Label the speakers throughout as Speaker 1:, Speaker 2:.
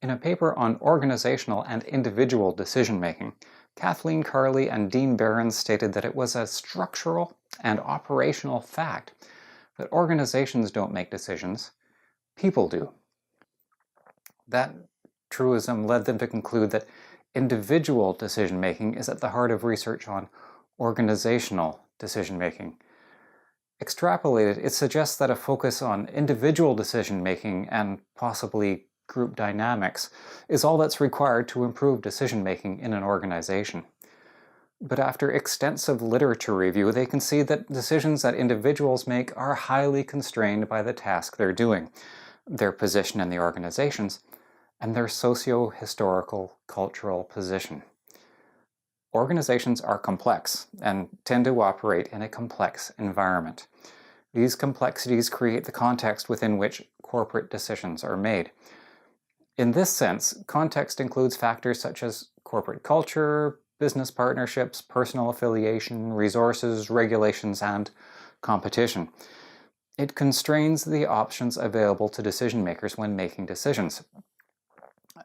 Speaker 1: In a paper on organizational and individual decision-making, Kathleen Carley and Dean Behrens stated that it was a structural and operational fact that organizations don't make decisions, people do. That truism led them to conclude that individual decision-making is at the heart of research on organizational decision-making. Extrapolated, it suggests that a focus on individual decision-making and possibly group dynamics is all that's required to improve decision-making in an organization. But after extensive literature review, they can see that decisions that individuals make are highly constrained by the task they're doing, their position in the organizations, and their socio-historical cultural position. Organizations are complex and tend to operate in a complex environment. These complexities create the context within which corporate decisions are made. In this sense, context includes factors such as corporate culture, business partnerships, personal affiliation, resources, regulations, and competition. It constrains the options available to decision makers when making decisions.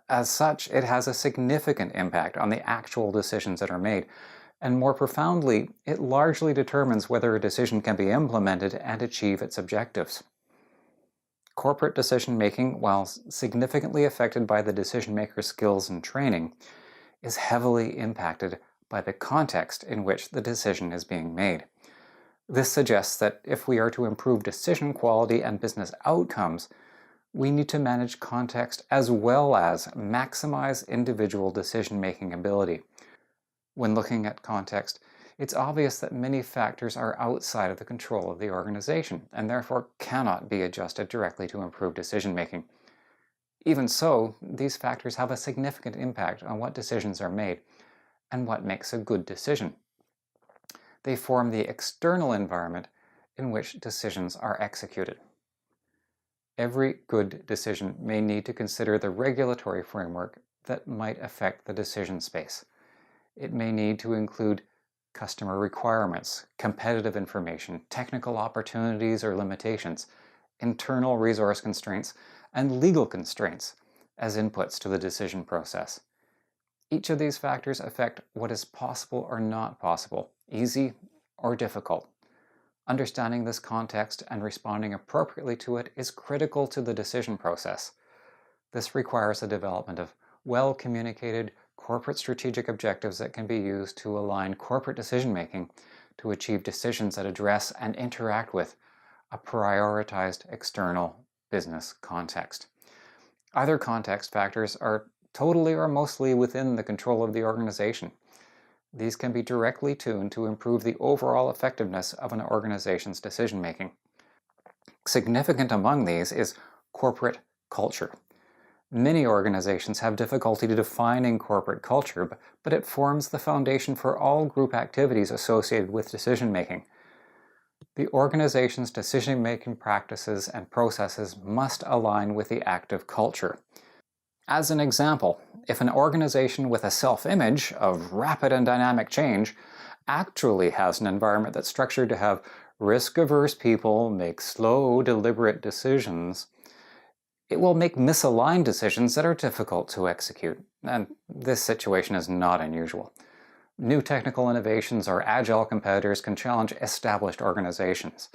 Speaker 1: As such, it has a significant impact on the actual decisions that are made, and more profoundly, it largely determines whether a decision can be implemented and achieve its objectives. Corporate decision-making, while significantly affected by the decision-maker's skills and training, is heavily impacted by the context in which the decision is being made. This suggests that if we are to improve decision quality and business outcomes, we need to manage context as well as maximize individual decision-making ability. When looking at context, it's obvious that many factors are outside of the control of the organization and therefore cannot be adjusted directly to improve decision-making. Even so, these factors have a significant impact on what decisions are made and what makes a good decision. They form the external environment in which decisions are executed. Every good decision may need to consider the regulatory framework that might affect the decision space. It may need to include customer requirements, competitive information, technical opportunities or limitations, internal resource constraints, and legal constraints as inputs to the decision process. Each of these factors affect what is possible or not possible, easy or difficult. Understanding this context and responding appropriately to it is critical to the decision process. This requires the development of well-communicated corporate strategic objectives that can be used to align corporate decision-making to achieve decisions that address and interact with a prioritized external business context. Other context factors are totally or mostly within the control of the organization. These can be directly tuned to improve the overall effectiveness of an organization's decision-making. Significant among these is corporate culture. Many organizations have difficulty defining corporate culture, but it forms the foundation for all group activities associated with decision-making. The organization's decision-making practices and processes must align with the active culture. As an example, if an organization with a self-image of rapid and dynamic change actually has an environment that's structured to have risk-averse people make slow, deliberate decisions, it will make misaligned decisions that are difficult to execute, and this situation is not unusual. New technical innovations or agile competitors can challenge established organizations.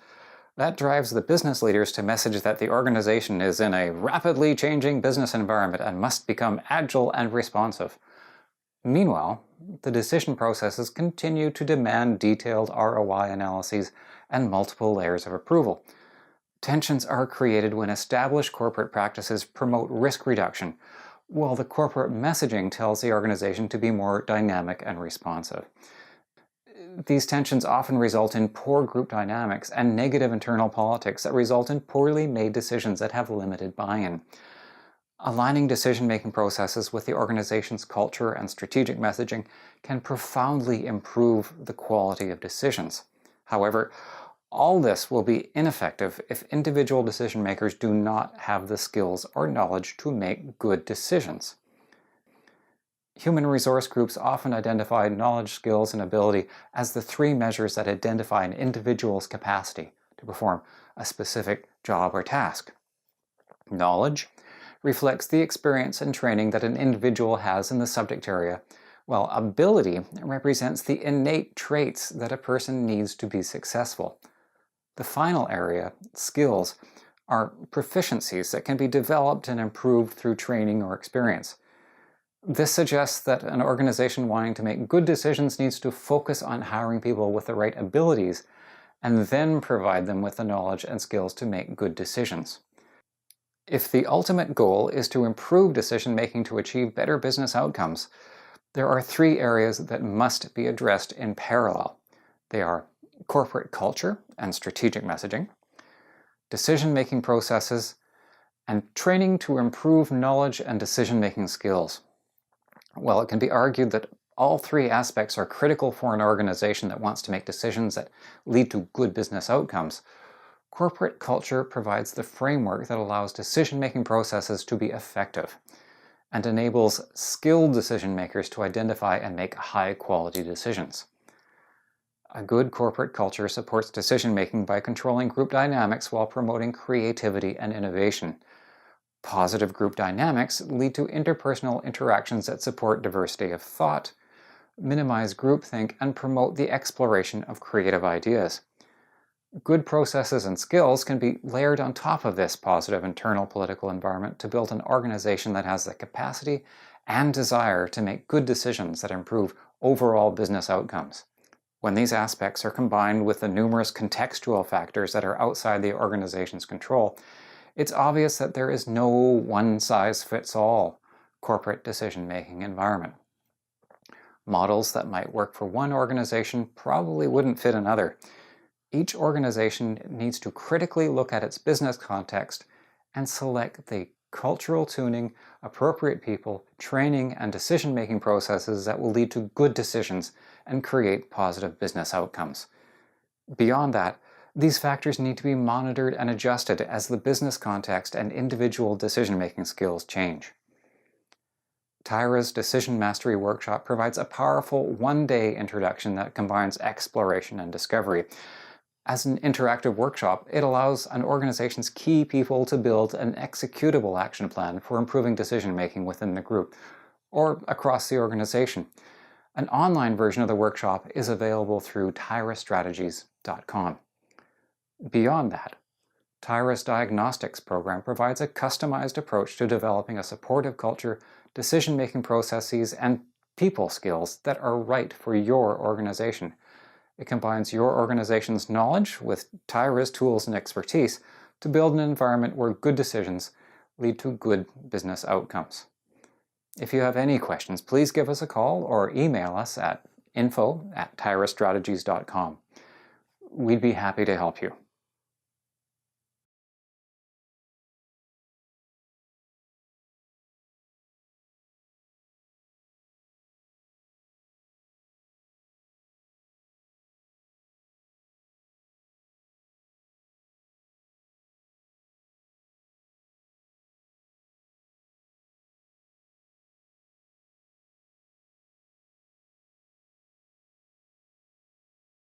Speaker 1: That drives the business leaders to message that the organization is in a rapidly changing business environment and must become agile and responsive. Meanwhile, the decision processes continue to demand detailed ROI analyses and multiple layers of approval. Tensions are created when established corporate practices promote risk reduction, while the corporate messaging tells the organization to be more dynamic and responsive. These tensions often result in poor group dynamics and negative internal politics that result in poorly made decisions that have limited buy-in. Aligning decision-making processes with the organization's culture and strategic messaging can profoundly improve the quality of decisions. However, all this will be ineffective if individual decision makers do not have the skills or knowledge to make good decisions. Human resource groups often identify knowledge, skills, and ability as the three measures that identify an individual's capacity to perform a specific job or task. Knowledge reflects the experience and training that an individual has in the subject area, while ability represents the innate traits that a person needs to be successful. The final area, skills, are proficiencies that can be developed and improved through training or experience. This suggests that an organization wanting to make good decisions needs to focus on hiring people with the right abilities and then provide them with the knowledge and skills to make good decisions. If the ultimate goal is to improve decision-making to achieve better business outcomes, there are three areas that must be addressed in parallel. They are corporate culture and strategic messaging, decision-making processes, and training to improve knowledge and decision-making skills. While it can be argued that all three aspects are critical for an organization that wants to make decisions that lead to good business outcomes, corporate culture provides the framework that allows decision-making processes to be effective and enables skilled decision makers to identify and make high-quality decisions. A good corporate culture supports decision-making by controlling group dynamics while promoting creativity and innovation. Positive group dynamics lead to interpersonal interactions that support diversity of thought, minimize groupthink, and promote the exploration of creative ideas. Good processes and skills can be layered on top of this positive internal political environment to build an organization that has the capacity and desire to make good decisions that improve overall business outcomes. When these aspects are combined with the numerous contextual factors that are outside the organization's control, it's obvious that there is no one-size-fits-all corporate decision-making environment. Models that might work for one organization probably wouldn't fit another. Each organization needs to critically look at its business context and select the cultural tuning, appropriate people, training, and decision-making processes that will lead to good decisions and create positive business outcomes. Beyond that, these factors need to be monitored and adjusted as the business context and individual decision-making skills change. Tyra's Decision Mastery Workshop provides a powerful one-day introduction that combines exploration and discovery. As an interactive workshop, it allows an organization's key people to build an executable action plan for improving decision-making within the group or across the organization. An online version of the workshop is available through tyrastrategies.com. Beyond that, Tyra's Diagnostics program provides a customized approach to developing a supportive culture, decision-making processes, and people skills that are right for your organization. It combines your organization's knowledge with Tyra's tools and expertise to build an environment where good decisions lead to good business outcomes. If you have any questions, please give us a call or email us at info@tyrastrategies.com. We'd be happy to help you.